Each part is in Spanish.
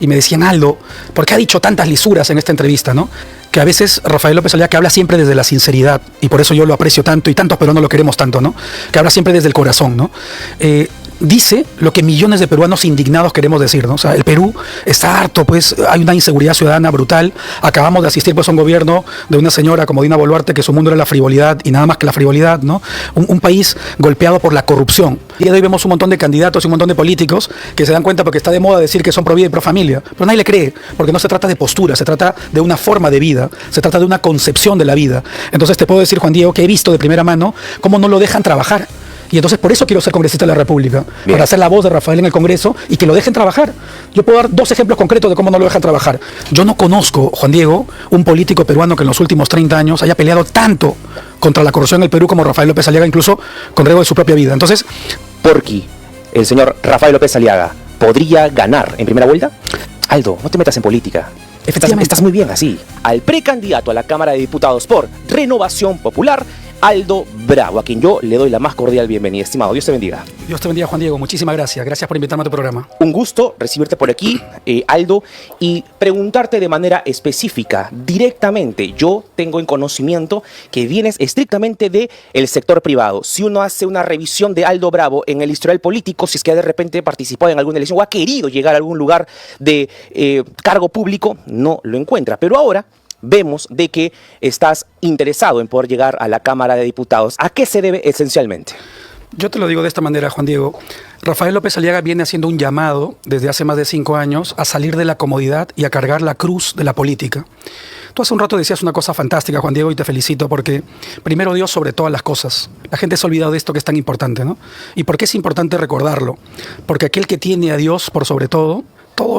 Y me decían, Aldo, ¿por qué ha dicho tantas lisuras en esta entrevista, no? Que a veces Rafael López Aliaga, que habla siempre desde la sinceridad, y por eso yo lo aprecio tanto, y tantos peruanos lo queremos tanto, ¿no? Que habla siempre desde el corazón, ¿no? Dice lo que millones de peruanos indignados queremos decir, ¿no? O sea, el Perú está harto, pues hay una inseguridad ciudadana brutal. Acabamos de asistir pues a un gobierno de una señora como Dina Boluarte, que su mundo era la frivolidad y nada más que la frivolidad, ¿no? Un país golpeado por la corrupción. Y hoy vemos un montón de candidatos y un montón de políticos que se dan cuenta porque está de moda decir que son pro vida y pro familia, pero nadie le cree, porque no se trata de postura, se trata de una forma de vida, se trata de una concepción de la vida. Entonces te puedo decir, Juan Diego, que he visto de primera mano cómo no lo dejan trabajar. Y entonces por eso quiero ser congresista de la República, Bien. para ser la voz de Rafael en el Congreso y que lo dejen trabajar. Yo puedo dar dos ejemplos concretos de cómo no lo dejan trabajar. Yo no conozco, Juan Diego, un político peruano que en los últimos 30 años haya peleado tanto contra la corrupción en el Perú como Rafael López Aliaga, incluso con riesgo de su propia vida. Entonces, Porqui, el señor Rafael López Aliaga, ¿podría ganar en primera vuelta? Aldo, no te metas en política. efectivamente, Estás muy bien así. Al precandidato a la Cámara de Diputados por Renovación Popular, Aldo Bravo, a quien yo le doy la más cordial bienvenida. Estimado, Dios te bendiga. Dios te bendiga, Juan Diego. Muchísimas gracias. Gracias por invitarme a tu programa. Un gusto recibirte por aquí, Aldo, y preguntarte de manera específica, directamente. Yo tengo en conocimiento que vienes estrictamente del sector privado. Si uno hace una revisión de Aldo Bravo en el historial político, si es que de repente participó en alguna elección o ha querido llegar a algún lugar de cargo público, no lo encuentra. Pero ahora vemos de que estás interesado en poder llegar a la Cámara de Diputados. ¿A qué se debe esencialmente? Yo te lo digo de esta manera, Juan Diego. Rafael López Aliaga viene haciendo un llamado desde hace más de 5 años a salir de la comodidad y a cargar la cruz de la política. Tú hace un rato decías una cosa fantástica, Juan Diego, y te felicito porque primero Dios sobre todas las cosas. La gente se ha olvidado de esto que es tan importante, ¿no? ¿Y por qué es importante recordarlo? Porque aquel que tiene a Dios por sobre todo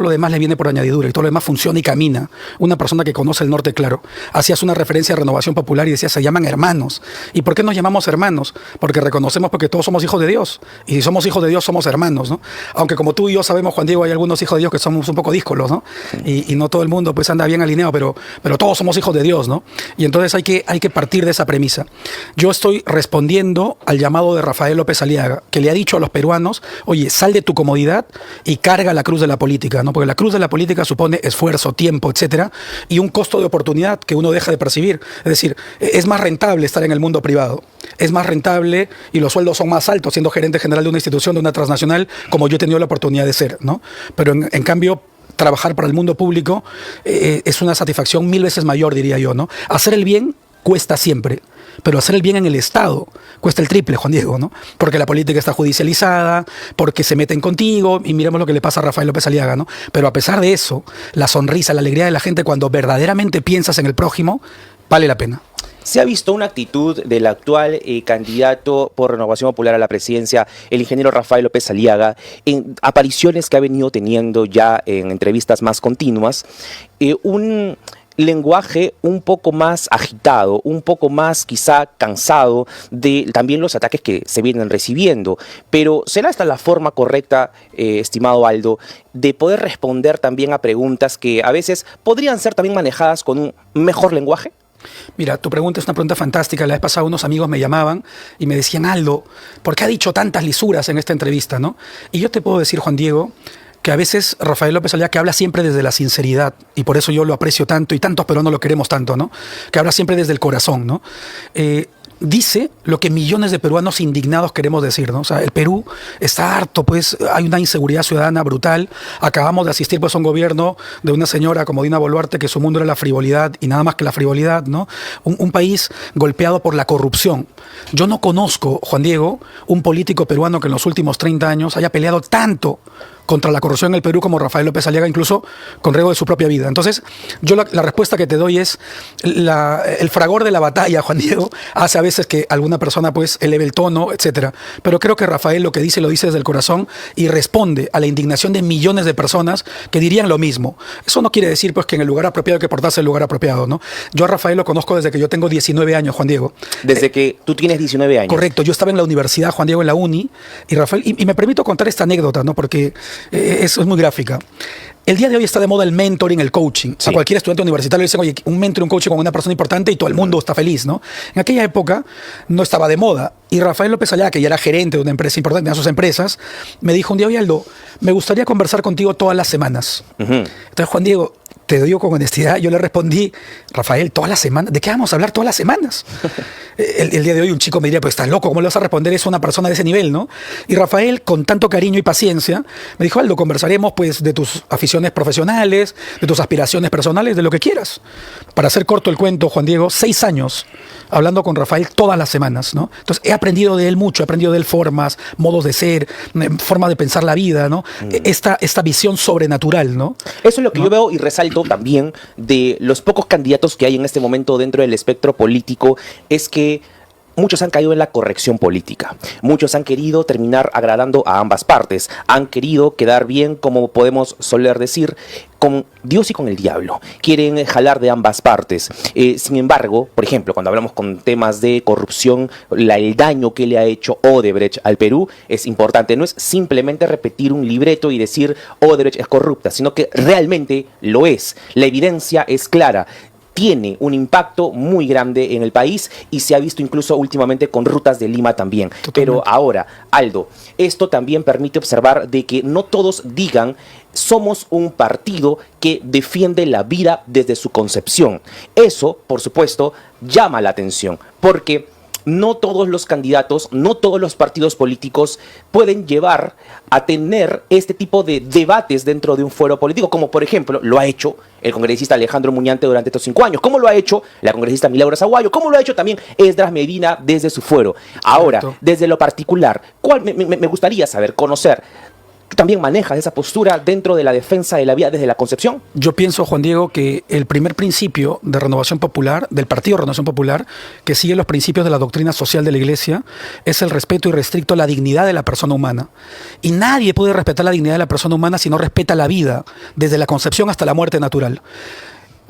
lo demás le viene por añadidura y todo lo demás funciona y camina. Una persona que conoce el norte claro. Hacías una referencia a Renovación Popular y decías, se llaman hermanos. ¿Y por qué nos llamamos hermanos? Porque reconocemos porque todos somos hijos de Dios. Y si somos hijos de Dios, somos hermanos, ¿no? Aunque como tú y yo sabemos, Juan Diego, hay algunos hijos de Dios que somos un poco díscolos, ¿no? Y no todo el mundo pues anda bien alineado, pero todos somos hijos de Dios, ¿no? Y entonces hay que partir de esa premisa. Yo estoy respondiendo al llamado de Rafael López Aliaga, que le ha dicho a los peruanos, oye, sal de tu comodidad y carga la cruz de la política, ¿no? Porque la cruz de la política supone esfuerzo, tiempo, etcétera, y un costo de oportunidad que uno deja de percibir. Es decir, es más rentable estar en el mundo privado, es más rentable y los sueldos son más altos siendo gerente general de una institución, de una transnacional, como yo he tenido la oportunidad de ser, ¿no? Pero en cambio, trabajar para el mundo público es una satisfacción 1000 veces mayor, diría yo, ¿no? Hacer el bien cuesta siempre, pero hacer el bien en el Estado cuesta el triple, Juan Diego, ¿no? Porque la política está judicializada, porque se meten contigo, y miremos lo que le pasa a Rafael López Aliaga, ¿no? Pero a pesar de eso, la sonrisa, la alegría de la gente cuando verdaderamente piensas en el prójimo, vale la pena. Se ha visto una actitud del actual candidato por Renovación Popular a la presidencia, el ingeniero Rafael López Aliaga, en apariciones que ha venido teniendo ya en entrevistas más continuas, un lenguaje un poco más agitado, un poco más quizá cansado de también los ataques que se vienen recibiendo. Pero ¿será esta la forma correcta, estimado Aldo, de poder responder también a preguntas que a veces podrían ser también manejadas con un mejor lenguaje? Mira, tu pregunta es una pregunta fantástica. La vez pasada unos amigos me llamaban y me decían, Aldo, ¿por qué ha dicho tantas lisuras en esta entrevista, no? Y yo te puedo decir, Juan Diego, que a veces Rafael López Aliaga, que habla siempre desde la sinceridad, y por eso yo lo aprecio tanto, y tantos peruanos lo queremos tanto, ¿no? Que habla siempre desde el corazón, ¿no? Dice lo que millones de peruanos indignados queremos decir, ¿no? O sea, el Perú está harto, pues hay una inseguridad ciudadana brutal. Acabamos de asistir pues a un gobierno de una señora como Dina Boluarte, que su mundo era la frivolidad y nada más que la frivolidad, ¿no? Un país golpeado por la corrupción. Yo no conozco, Juan Diego, un político peruano que en los últimos 30 años haya peleado tanto contra la corrupción en el Perú como Rafael López Aliaga, incluso con riesgo de su propia vida. Entonces, yo la respuesta que te doy es el fragor de la batalla, Juan Diego, hace a veces que alguna persona pues eleve el tono, etcétera. Pero creo que Rafael lo que dice, lo dice desde el corazón y responde a la indignación de millones de personas que dirían lo mismo. Eso no quiere decir pues que en el lugar apropiado hay que portarse el lugar apropiado, ¿no? Yo a Rafael lo conozco desde que yo tengo 19 años, Juan Diego. Desde que tú tienes 19 años. Correcto, yo estaba en la universidad, Juan Diego, en la uni, y Rafael, y me permito contar esta anécdota, ¿no? Porque eso es muy gráfica. El día de hoy está de moda el mentoring, el coaching. Sí. A cualquier estudiante universitario le dicen, oye, un mentor, un coaching con una persona importante y todo el mundo está feliz, ¿no? En aquella época no estaba de moda. Y Rafael López Aliaga, que ya era gerente de una empresa importante, de sus empresas, me dijo un día, oye, Aldo, me gustaría conversar contigo todas las semanas. Entonces, Juan Diego, te digo con honestidad, yo le respondí, Rafael, ¿todas las semanas? ¿De qué vamos a hablar todas las semanas? El día de hoy un chico me diría, pues estás loco, ¿cómo le vas a responder eso a una persona de ese nivel, no? Y Rafael, con tanto cariño y paciencia, me dijo, Aldo, conversaremos pues de tus aficiones profesionales, de tus aspiraciones personales, de lo que quieras. Para hacer corto el cuento, Juan Diego, 6 años hablando con Rafael todas las semanas, ¿no? Entonces he aprendido de él mucho, he aprendido de él formas, modos de ser, forma de pensar la vida, ¿no? Esta visión sobrenatural, ¿no? Eso es lo que yo veo y resalto también de los pocos candidatos que hay en este momento dentro del espectro político, es que muchos han caído en la corrección política. Muchos han querido terminar agradando a ambas partes. Han querido quedar bien, como podemos soler decir, con Dios y con el diablo. Quieren jalar de ambas partes. Sin embargo, por ejemplo, cuando hablamos con temas de corrupción, el daño que le ha hecho Odebrecht al Perú es importante. No es simplemente repetir un libreto y decir Odebrecht es corrupta, sino que realmente lo es. La evidencia es clara. Tiene un impacto muy grande en el país y se ha visto incluso últimamente con Rutas de Lima también. Totalmente. Pero ahora, Aldo, esto también permite observar de que no todos digan somos un partido que defiende la vida desde su concepción. Eso, por supuesto, llama la atención porque no todos los candidatos, no todos los partidos políticos pueden llevar a tener este tipo de debates dentro de un foro político, como por ejemplo lo ha hecho el congresista Alejandro Muñante durante estos 5 años, como lo ha hecho la congresista Milagros Aguayo, como lo ha hecho también Esdras Medina desde su fuero. Ahora, desde lo particular, me gustaría saber, conocer, ¿tú también manejas esa postura dentro de la defensa de la vida desde la concepción? Yo pienso, Juan Diego, que el primer principio de Renovación Popular, del Partido Renovación Popular, que sigue los principios de la doctrina social de la Iglesia, es el respeto irrestricto a la dignidad de la persona humana. Y nadie puede respetar la dignidad de la persona humana si no respeta la vida, desde la concepción hasta la muerte natural.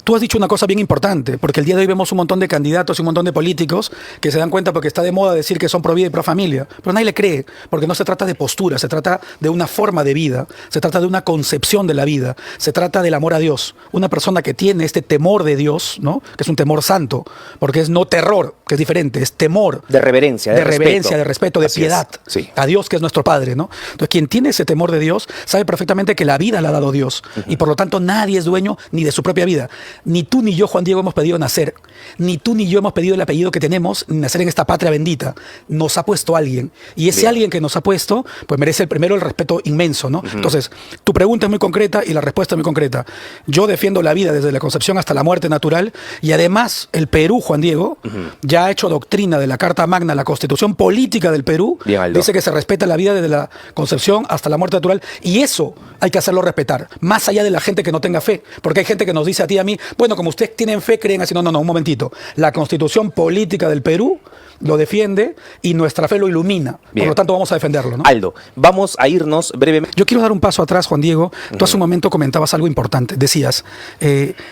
Tú has dicho una cosa bien importante, porque el día de hoy vemos un montón de candidatos y un montón de políticos que se dan cuenta porque está de moda decir que son pro vida y pro familia, pero nadie le cree, porque no se trata de postura, se trata de una forma de vida, se trata de una concepción de la vida, se trata del amor a Dios. Una persona que tiene este temor de Dios, ¿no? Que es un temor santo, porque es no terror, que es diferente, es temor. De reverencia, de reverencia, de respeto, de piedad. Sí. A Dios, que es nuestro Padre, ¿no? Entonces, quien tiene ese temor de Dios sabe perfectamente que la vida la ha dado Dios, y por lo tanto nadie es dueño ni de su propia vida. Ni tú ni yo, Juan Diego, hemos pedido nacer. Ni tú ni yo hemos pedido el apellido que tenemos, ni nacer en esta patria bendita. Nos ha puesto alguien. Y ese alguien que nos ha puesto, pues merece primero el respeto inmenso, ¿no? Entonces, tu pregunta es muy concreta y la respuesta es muy concreta. Yo defiendo la vida desde la concepción hasta la muerte natural, y además el Perú, Juan Diego, ya ha hecho doctrina de la Carta Magna, la Constitución Política del Perú. Bien, dice que se respeta la vida desde la concepción hasta la muerte natural, y eso hay que hacerlo respetar, más allá de la gente que no tenga fe, porque hay gente que nos dice a ti y a mí, bueno, como ustedes tienen fe, creen así. No, un momentito. La Constitución Política del Perú lo defiende y nuestra fe lo ilumina. Bien. Por lo tanto, vamos a defenderlo, ¿no? Aldo, vamos a irnos brevemente. Yo quiero dar un paso atrás, Juan Diego. Tú hace un momento comentabas algo importante. Decías,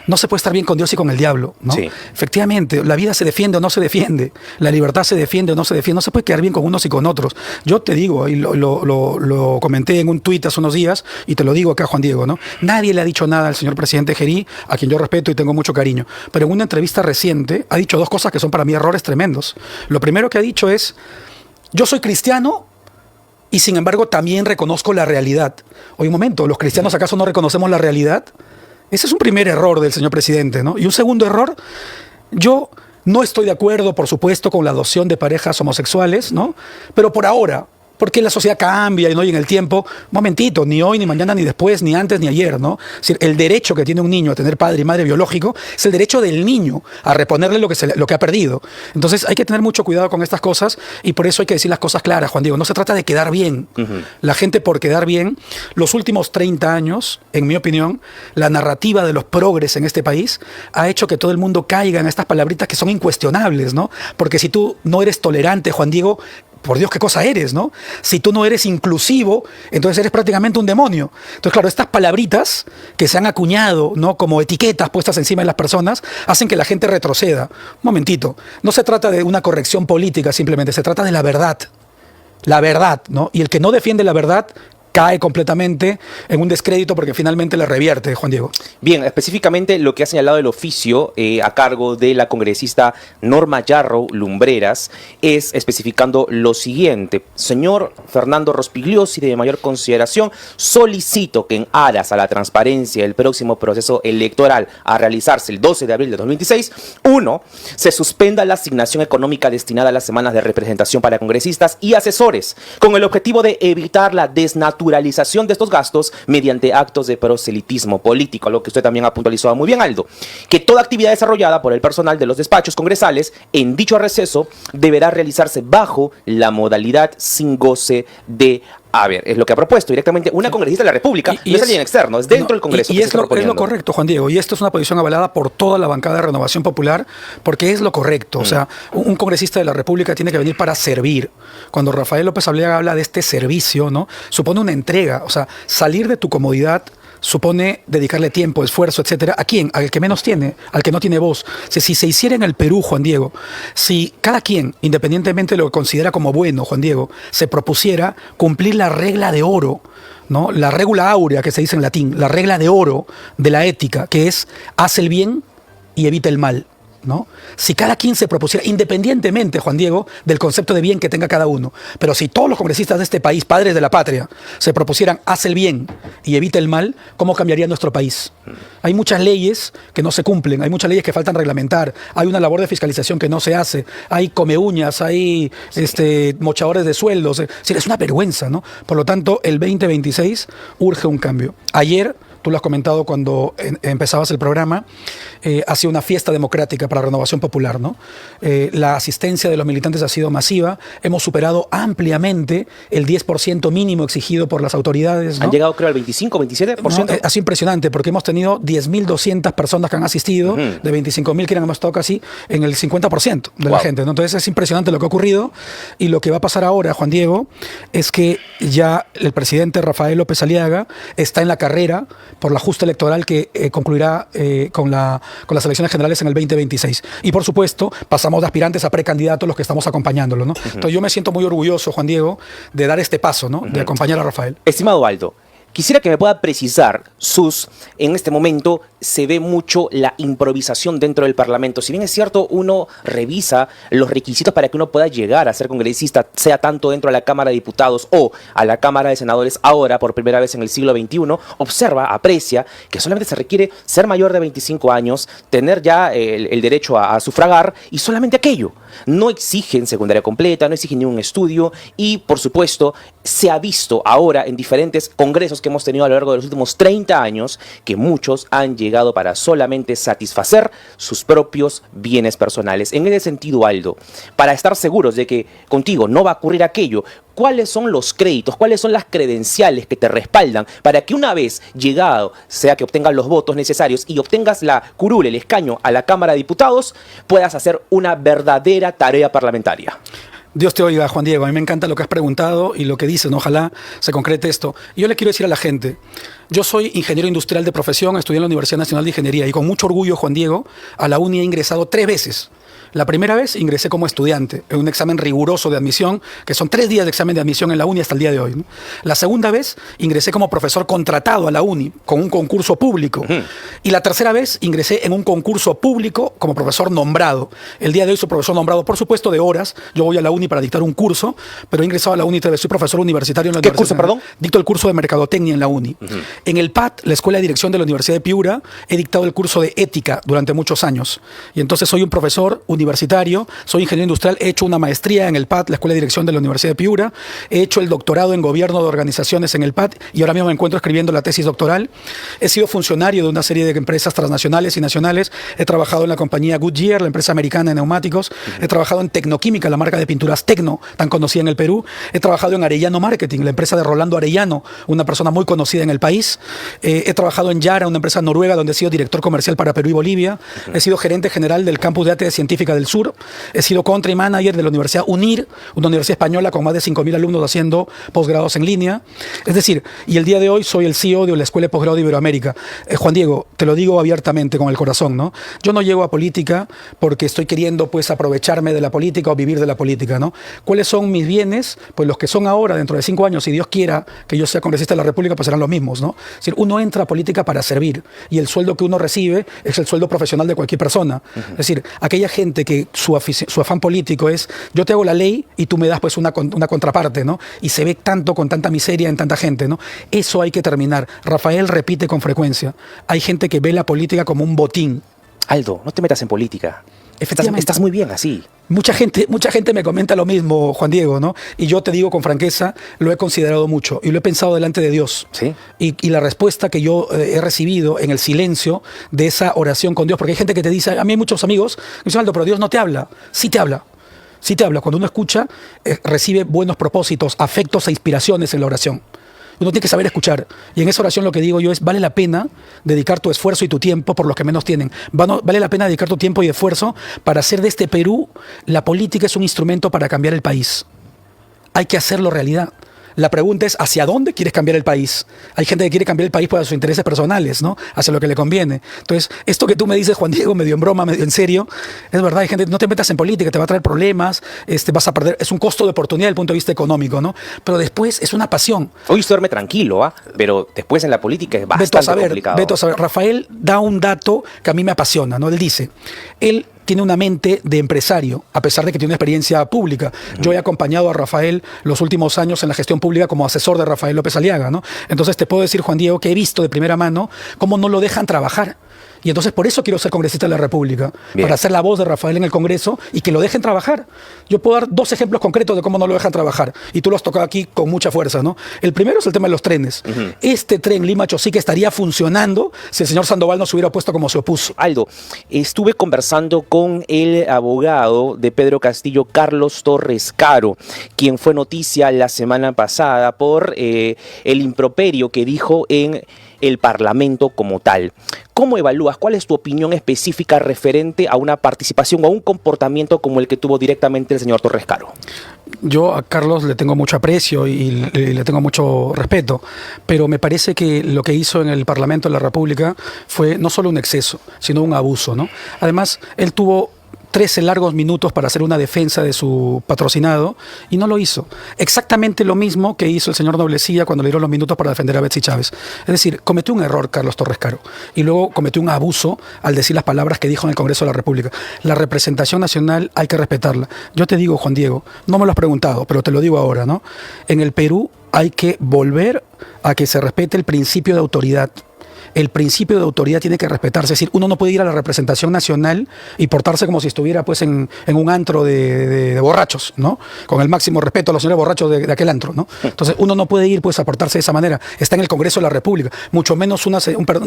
no se puede estar bien con Dios y con el diablo, ¿no? Sí. Efectivamente, la vida se defiende o no se defiende. La libertad se defiende o no se defiende. No se puede quedar bien con unos y con otros. Yo te digo, y lo comenté en un tuit hace unos días, y te lo digo acá, Juan Diego, ¿no? Nadie le ha dicho nada al señor presidente Gerí, a quien yo respeto y tengo mucho cariño. Pero en una entrevista reciente ha dicho 2 cosas que son para mí errores tremendos. Lo primero que ha dicho es, yo soy cristiano y sin embargo también reconozco la realidad. Oye, un momento, ¿los cristianos acaso no reconocemos la realidad? Ese es un primer error del señor presidente, ¿no? Y un segundo error, yo no estoy de acuerdo, por supuesto, con la adopción de parejas homosexuales, ¿no? Pero por ahora, porque la sociedad cambia, ¿no? Y en el tiempo, un momentito, ni hoy, ni mañana, ni después, ni antes, ni ayer, ¿no? Es decir, el derecho que tiene un niño a tener padre y madre biológico es el derecho del niño a reponerle lo que ha perdido. Entonces hay que tener mucho cuidado con estas cosas, y por eso hay que decir las cosas claras, Juan Diego. No se trata de quedar bien. La gente por quedar bien, los últimos 30 años, en mi opinión, la narrativa de los progres en este país ha hecho que todo el mundo caiga en estas palabritas que son incuestionables, ¿no? Porque si tú no eres tolerante, Juan Diego, por Dios, qué cosa eres, ¿no? Si tú no eres inclusivo, entonces eres prácticamente un demonio. Entonces, claro, estas palabritas que se han acuñado, ¿no?, como etiquetas puestas encima de las personas, hacen que la gente retroceda. Un momentito, no se trata de una corrección política simplemente, se trata de la verdad. La verdad, ¿no? Y el que no defiende la verdad cae completamente en un descrédito porque finalmente le revierte, Juan Diego. Bien, específicamente lo que ha señalado el oficio a cargo de la congresista Norma Yarrow Lumbreras es especificando lo siguiente. Señor Fernando Rospigliosi, de mayor consideración, solicito que en aras a la transparencia del próximo proceso electoral a realizarse el 12 de abril de 2026, 1. Se suspenda la asignación económica destinada a las semanas de representación para congresistas y asesores, con el objetivo de evitar la desnaturalización de estos gastos mediante actos de proselitismo político, algo que usted también ha puntualizado muy bien, Aldo. Que toda actividad desarrollada por el personal de los despachos congresales en dicho receso deberá realizarse bajo la modalidad sin goce de haber. Es lo que ha propuesto directamente una congresista de la República, no es alguien externo, es dentro del Congreso. Y es lo correcto, Juan Diego, y esto es una posición avalada por toda la bancada de Renovación Popular, porque es lo correcto. O sea, un congresista de la República tiene que venir para servir. Cuando Rafael López Aliaga habla de este servicio, ¿no?, supone una entrega. O sea, salir de tu comodidad supone dedicarle tiempo, esfuerzo, etcétera. ¿A quién? Al que menos tiene, al que no tiene voz. Si se hiciera en el Perú, Juan Diego, si cada quien, independientemente de lo que considera como bueno, Juan Diego, se propusiera cumplir la regla de oro, ¿no?, la regula áurea, que se dice en latín, la regla de oro de la ética, que es haz el bien y evita el mal, ¿no? Si cada quien se propusiera, independientemente, Juan Diego, del concepto de bien que tenga cada uno, pero si todos los congresistas de este país, padres de la patria, se propusieran haz el bien y evita el mal, ¿cómo cambiaría nuestro país? Hay muchas leyes que no se cumplen, hay muchas leyes que faltan reglamentar, hay una labor de fiscalización que no se hace, hay comeuñas, hay mochadores de sueldos, es una vergüenza, ¿no? Por lo tanto, el 2026 urge un cambio. Ayer, tú lo has comentado cuando empezabas el programa, ha sido una fiesta democrática para Renovación Popular, ¿no? La asistencia de los militantes ha sido masiva, hemos superado ampliamente el 10% mínimo exigido por las autoridades, ¿no? Han llegado, creo, al 25, 27%. No, ha sido impresionante porque hemos tenido 10.200 personas que han asistido, de 25.000 que hemos estado casi en el 50% de la gente, ¿no? Entonces es impresionante lo que ha ocurrido, y lo que va a pasar ahora, Juan Diego, es que ya el presidente Rafael López Aliaga está en la carrera por la justa electoral que concluirá con las elecciones generales en el 2026. Y por supuesto, pasamos de aspirantes a precandidatos los que estamos acompañándolo, ¿no? Entonces yo me siento muy orgulloso, Juan Diego, de dar este paso, ¿no?, de acompañar a Rafael. Estimado Aldo, quisiera que me pueda precisar, en este momento se ve mucho la improvisación dentro del Parlamento. Si bien es cierto, uno revisa los requisitos para que uno pueda llegar a ser congresista, sea tanto dentro de la Cámara de Diputados o a la Cámara de Senadores, ahora por primera vez en el siglo XXI, observa, aprecia que solamente se requiere ser mayor de 25 años, tener ya el derecho a sufragar, y solamente aquello. No exigen secundaria completa, no exigen ningún estudio, y por supuesto se ha visto ahora en diferentes congresos que hemos tenido a lo largo de los últimos 30 años que muchos han llegado para solamente satisfacer sus propios bienes personales. En ese sentido, Aldo, para estar seguros de que contigo no va a ocurrir aquello, ¿cuáles son los créditos, cuáles son las credenciales que te respaldan para que una vez llegado, sea que obtengas los votos necesarios y obtengas la curul, el escaño a la Cámara de Diputados, puedas hacer una verdadera tarea parlamentaria? Dios te oiga, Juan Diego. A mí me encanta lo que has preguntado y lo que dices, ¿no? Ojalá se concrete esto. Y yo le quiero decir a la gente, yo soy ingeniero industrial de profesión, estudié en la Universidad Nacional de Ingeniería y con mucho orgullo, Juan Diego, a la uni he ingresado 3 veces. La primera vez ingresé como estudiante en un examen riguroso de admisión, que son 3 días de examen de admisión en la uni hasta el día de hoy, ¿no? La segunda vez ingresé como profesor contratado a la uni con un concurso público. Y la tercera vez ingresé en un concurso público como profesor nombrado. El día de hoy soy profesor nombrado, por supuesto, de horas. Yo voy a la uni para dictar un curso, pero he ingresado a la uni 3 veces. Soy profesor universitario en la Universidad. ¿Qué curso, perdón? Dicto el curso de Mercadotecnia en la uni. En el PAT, la Escuela de Dirección de la Universidad de Piura, he dictado el curso de Ética durante muchos años. Y entonces soy un profesor universitario, soy ingeniero industrial, he hecho una maestría en el PAT, la Escuela de Dirección de la Universidad de Piura, he hecho el doctorado en Gobierno de Organizaciones en el PAT y ahora mismo me encuentro escribiendo la tesis doctoral. He sido funcionario de una serie de empresas transnacionales y nacionales, he trabajado en la compañía Goodyear, la empresa americana de neumáticos, he trabajado en Tecnoquímica, la marca de pinturas Tecno, tan conocida en el Perú, he trabajado en Arellano Marketing, la empresa de Rolando Arellano, una persona muy conocida en el país, he trabajado en Yara, una empresa noruega donde he sido director comercial para Perú y Bolivia, he sido gerente general del campus de ATE Científica América del Sur. He sido country manager de la Universidad UNIR, una universidad española con más de 5.000 alumnos haciendo posgrados en línea. Es decir, y el día de hoy soy el CEO de la Escuela de Posgrado de Iberoamérica. Juan Diego, te lo digo abiertamente con el corazón, ¿no? Yo no llego a política porque estoy queriendo pues aprovecharme de la política o vivir de la política, ¿no? ¿Cuáles son mis bienes? Pues los que son ahora, dentro de 5 años, si Dios quiera que yo sea congresista de la República, pues serán los mismos, ¿no? Es decir, uno entra a política para servir y el sueldo que uno recibe es el sueldo profesional de cualquier persona. Es decir, aquella gente que su afán político es yo te hago la ley y tú me das pues una contraparte, ¿no? Y se ve tanto con tanta miseria en tanta gente, ¿no? Eso hay que terminar. Rafael repite con frecuencia. Hay gente que ve la política como un botín. Aldo, no te metas en política. Estás muy bien así. Mucha gente me comenta lo mismo, Juan Diego, ¿no? Y yo te digo con franqueza, lo he considerado mucho y lo he pensado delante de Dios. ¿Sí? Y la respuesta que yo he recibido en el silencio de esa oración con Dios, porque hay gente que te dice, a mí hay muchos amigos, me dicen, Aldo, pero Dios no te habla. Sí te habla. Sí te habla. Cuando uno escucha, recibe buenos propósitos, afectos e inspiraciones en la oración. Uno tiene que saber escuchar. Y en esa oración lo que digo yo es, vale la pena dedicar tu esfuerzo y tu tiempo por los que menos tienen. Vale la pena dedicar tu tiempo y esfuerzo para hacer de este Perú, la política es un instrumento para cambiar el país. Hay que hacerlo realidad. La pregunta es, ¿hacia dónde quieres cambiar el país? Hay gente que quiere cambiar el país por sus intereses personales, ¿no? Hacia lo que le conviene. Entonces, esto que tú me dices, Juan Diego, medio en broma, medio en serio, es verdad, hay gente, no te metas en política, te va a traer problemas, vas a perder, es un costo de oportunidad desde el punto de vista económico, ¿no? Pero después es una pasión. Hoy se duerme tranquilo, ¿ah? Pero después en la política es bastante complicado. Beto a saber, Rafael da un dato que a mí me apasiona, ¿no? Él dice, él tiene una mente de empresario, a pesar de que tiene una experiencia pública. Yo he acompañado a Rafael los últimos años en la gestión pública como asesor de Rafael López Aliaga, ¿no? Entonces te puedo decir, Juan Diego, que he visto de primera mano cómo no lo dejan trabajar. Y entonces por eso quiero ser congresista de la República, para ser la voz de Rafael en el Congreso y que lo dejen trabajar. Yo puedo dar 2 ejemplos concretos de cómo no lo dejan trabajar, y tú lo has tocado aquí con mucha fuerza, ¿no? El primero es el tema de los trenes. Este tren Lima-Chosique estaría funcionando si el señor Sandoval no se hubiera opuesto como se opuso. Aldo, estuve conversando con el abogado de Pedro Castillo, Carlos Torres Caro, quien fue noticia la semana pasada por el improperio que dijo en el Parlamento como tal. ¿Cómo evalúas? ¿Cuál es tu opinión específica referente a una participación o a un comportamiento como el que tuvo directamente el señor Torres Caro? Yo a Carlos le tengo mucho aprecio y le tengo mucho respeto, pero me parece que lo que hizo en el Parlamento de la República fue no solo un exceso, sino un abuso, ¿no? Además, él tuvo 13 largos minutos para hacer una defensa de su patrocinado y no lo hizo. Exactamente lo mismo que hizo el señor Noblecilla cuando le dieron los minutos para defender a Betsy Chávez. Es decir, cometió un error Carlos Torres Caro y luego cometió un abuso al decir las palabras que dijo en el Congreso de la República. La representación nacional hay que respetarla. Yo te digo, Juan Diego, no me lo has preguntado, pero te lo digo ahora, ¿no? En el Perú hay que volver a que se respete el principio de autoridad. El principio de autoridad tiene que respetarse. Es decir, uno no puede ir a la representación nacional y portarse como si estuviera pues en un antro de borrachos, ¿no? Con el máximo respeto a los señores borrachos de aquel antro, ¿no? Entonces, uno no puede ir pues a portarse de esa manera. Está en el Congreso de la República. Mucho menos una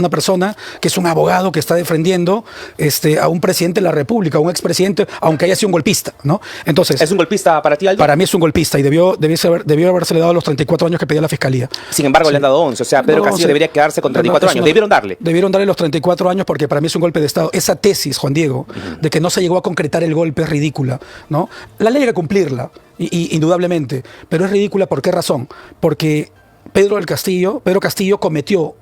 persona que es un abogado que está defendiendo a un presidente de la República, a un expresidente, aunque haya sido un golpista, ¿no? Entonces, ¿es un golpista para ti, Aldo? Para mí es un golpista y debió haberse dado los 34 años que pedía la Fiscalía. Sin embargo, le han dado 11. O sea, Pedro Castillo debería quedarse con 34 años. Debieron darle los 34 años porque para mí es un golpe de Estado. Esa tesis, Juan Diego, de que no se llegó a concretar el golpe es ridícula, ¿no? La ley hay que cumplirla, indudablemente, pero es ridícula ¿por qué razón? Porque Pedro Castillo cometió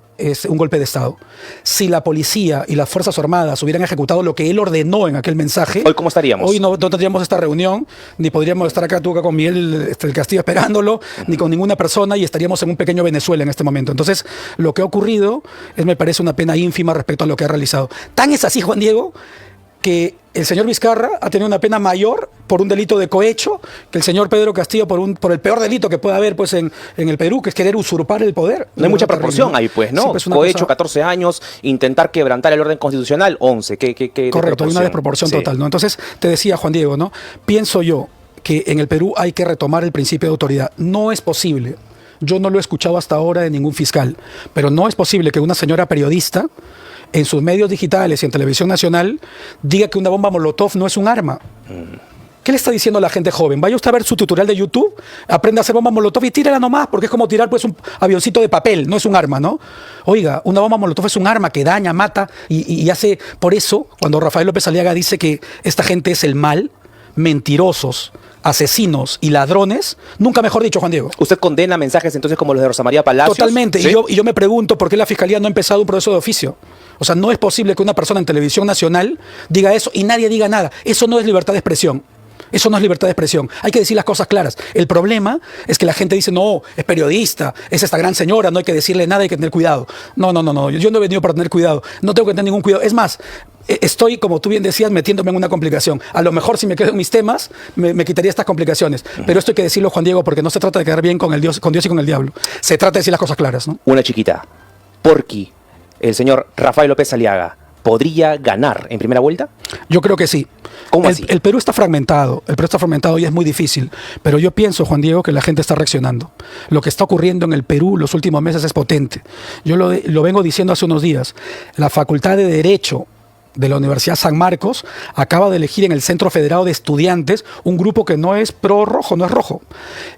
un golpe de Estado. Si la policía y las Fuerzas Armadas hubieran ejecutado lo que él ordenó en aquel mensaje, ¿hoy cómo estaríamos? Hoy no tendríamos esta reunión, ni podríamos estar acá con Miguel el Castillo esperándolo, ni con ninguna persona, y estaríamos en un pequeño Venezuela en este momento. Entonces, lo que ha ocurrido me parece una pena ínfima respecto a lo que ha realizado. Tan es así, Juan Diego, que el señor Vizcarra ha tenido una pena mayor por un delito de cohecho que el señor Pedro Castillo por el peor delito que puede haber pues en el Perú, que es querer usurpar el poder. No hay mucha proporción ahí, pues, ¿no? Sí, pues cohecho, 14 años, intentar quebrantar el orden constitucional, 11. Correcto, hay una desproporción total, ¿no? Entonces, te decía, Juan Diego, ¿no? Pienso yo que en el Perú hay que retomar el principio de autoridad. No es posible, yo no lo he escuchado hasta ahora de ningún fiscal, pero no es posible que una señora periodista en sus medios digitales y en televisión nacional diga que una bomba molotov no es un arma. ¿Qué le está diciendo a la gente joven? Vaya usted a ver su tutorial de YouTube, aprenda a hacer bomba molotov y tírala nomás, porque es como tirar pues un avioncito de papel, no es un arma, ¿no? Oiga, una bomba molotov es un arma que daña, mata y hace... Por eso, cuando Rafael López Aliaga dice que esta gente es el mal, mentirosos, asesinos y ladrones, nunca mejor dicho, Juan Diego. ¿Usted condena mensajes entonces como los de Rosa María Palacios? Totalmente. ¿Sí? Y yo me pregunto por qué la Fiscalía no ha empezado un proceso de oficio. O sea, no es posible que una persona en televisión nacional diga eso y nadie diga nada. Eso no es libertad de expresión. Eso no es libertad de expresión. Hay que decir las cosas claras. El problema es que la gente dice, no, es periodista, es esta gran señora, no hay que decirle nada, hay que tener cuidado. No. Yo no he venido para tener cuidado. No tengo que tener ningún cuidado. Es más, estoy, como tú bien decías, metiéndome en una complicación. A lo mejor si me quedo en mis temas, me quitaría estas complicaciones. Pero esto hay que decirlo, Juan Diego, porque no se trata de quedar bien con Dios y con el diablo. Se trata de decir las cosas claras, ¿no? Una chiquita. Porky, el señor Rafael López Aliaga, ¿podría ganar en primera vuelta? Yo creo que sí. ¿Cómo así? El Perú está fragmentado, y es muy difícil, pero yo pienso, Juan Diego, que la gente está reaccionando. Lo que está ocurriendo en el Perú los últimos meses es potente. Yo lo vengo diciendo hace unos días. La Facultad de Derecho de la Universidad San Marcos acaba de elegir en el Centro Federado de Estudiantes un grupo que no es pro-rojo, no es rojo.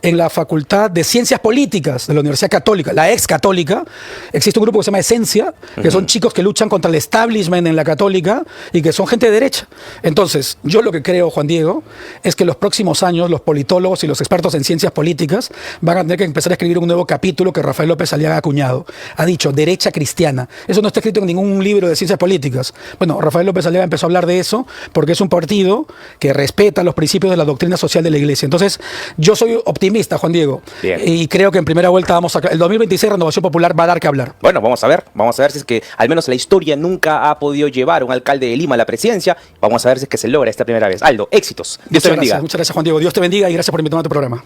En la Facultad de Ciencias Políticas de la Universidad Católica, la ex católica, existe un grupo que se llama Esencia, que son chicos que luchan contra el establishment en la católica y que son gente de derecha. Entonces, yo lo que creo, Juan Diego, es que los próximos años los politólogos y los expertos en ciencias políticas van a tener que empezar a escribir un nuevo capítulo que Rafael López Aliaga ha acuñado. Ha dicho, derecha cristiana. Eso no está escrito en ningún libro de ciencias políticas. Bueno, Rafael López Aliaga empezó a hablar de eso porque es un partido que respeta los principios de la doctrina social de la Iglesia. Entonces, yo soy optimista, Juan Diego. Bien. Y creo que en primera vuelta el 2026 Renovación Popular va a dar que hablar. Bueno, vamos a ver si es que al menos la historia nunca ha podido llevar a un alcalde de Lima a la presidencia. Vamos a ver si es que se logra esta primera vez. Aldo, éxitos. Dios te bendiga. Muchas gracias, Juan Diego. Dios te bendiga y gracias por invitarme a tu programa.